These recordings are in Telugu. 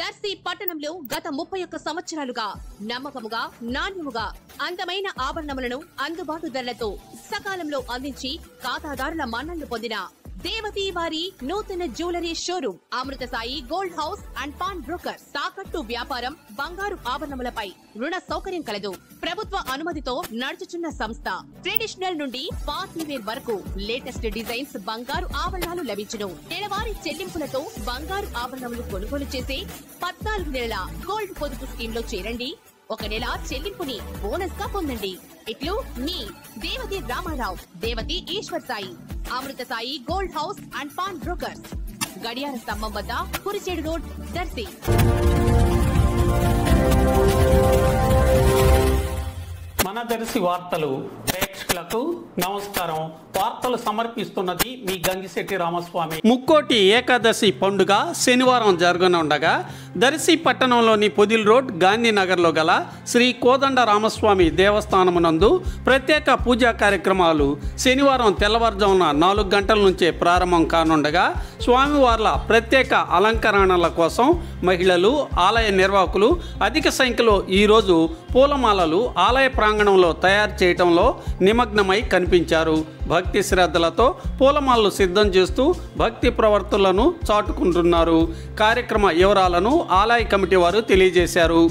దర్శి పట్టణంలో గత 31 సంవత్సరాలుగా నమ్మకముగా నాణ్యముగా అందమైన ఆభరణములను అందుబాటు ధరలతో సకాలంలో అందించి ఖాతాదారుల మన్ననలు పొందిన దేవతి వారి నూతన jewellery showroom Amrutha Sai gold house and pawn broker. తాకట్టు వ్యాపారం, బంగారు ఆభరణములపై రుణ సౌకర్యం కలదు. ప్రభుత్వ అనుమతితో నడుచుచున్న సంస్థ. ట్రెడిషనల్ నుండి పార్టీ వేర్ వరకు లేటెస్ట్ డిజైన్స్ బంగారు ఆభరణాలు లభించును. నెలవారీ చెల్లింపులతో బంగారు ఆభరణములు కొనుగోలు చేసే 14 నెలల గోల్డ్ పొదుపు స్కీమ్ లో చేరండి. 1 నెల చెల్లింపుని బోనస్ గా పొందండి. ఇట్లు మీ Devathi Ramarao, Devathi Eswar Sai, Amrutha Sai gold house and pawn brokers, గడియార స్తంభం వద్ద, కురిచేడు రోడ్, దర్శి. మన దర్శి వార్తలు ప్రేక్షకులకు నమస్కారం. వార్తలు సమర్పిస్తున్నది మీ గంగిశెట్టి రామస్వామి. ముక్కోటి ఏకాదశి పండుగ శనివారం జరగనుండగా దర్శి పట్టణంలోని పొదిల్ రోడ్, గాంధీనగర్లో గల శ్రీ కోదండ రామస్వామి దేవస్థానమునందు ప్రత్యేక పూజా కార్యక్రమాలు శనివారం తెల్లవారుజామున 4 గంటల నుంచే ప్రారంభం కానుండగా స్వామివార్ల ప్రత్యేక అలంకరణల కోసం మహిళలు, ఆలయ నిర్వాహకులు అధిక సంఖ్యలో ఈరోజు పూలమాలలు ఆలయ ప్రాంగణంలో తయారు చేయటంలో నిమగ్నమై కనిపించారు. భక్తి శ్రద్ధలతో పూలమాలలు సిద్ధం చేస్తూ భక్తి ప్రవర్తనలను చాటుకుంటున్నారు. కార్యక్రమ వివరాలను ఆలయ కమిటీ వారు తెలియజేశారు.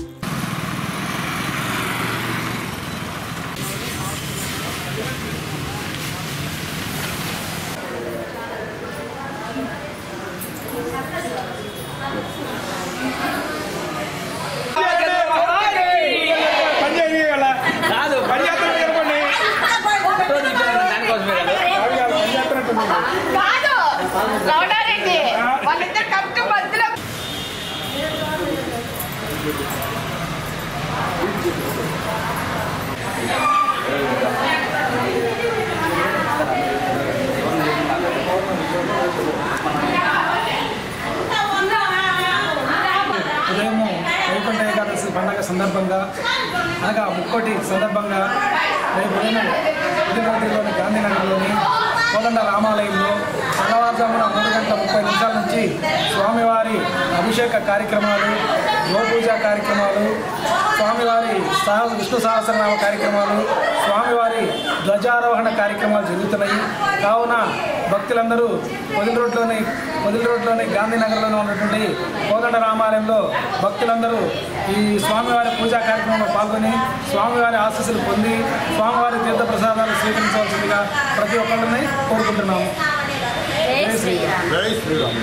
వైకుంఠ ఏకాదశి పండుగ సందర్భంగా అనగా ముక్కోటి సందర్భంగా రేపు ఉదయం గాంధీనగర్లోని కోదండ రామాలయంలో తెల్లవారుజామున 3:30 నుంచి స్వామివారి అభిషేక కార్యక్రమాలు, గోపూజ కార్యక్రమాలు, స్వామివారి విష్ణు సహస్రనామ కార్యక్రమాలు, స్వామివారి ధ్వజారోహణ కార్యక్రమాలు జరుగుతున్నాయి. కావున భక్తులందరూ పొదిల్ రోడ్లోని గాంధీనగర్లోనే ఉన్నటువంటి కోదండ రామాలయంలో భక్తులందరూ ఈ స్వామివారి పూజా కార్యక్రమంలో పాల్గొని స్వామివారి ఆశీస్సులు పొంది స్వామివారి తీర్థ ప్రసాదాలు స్వీకరించవలసిందిగా ప్రతి ఒక్కరిని కోరుకుంటున్నాము. జై శ్రీరామ్.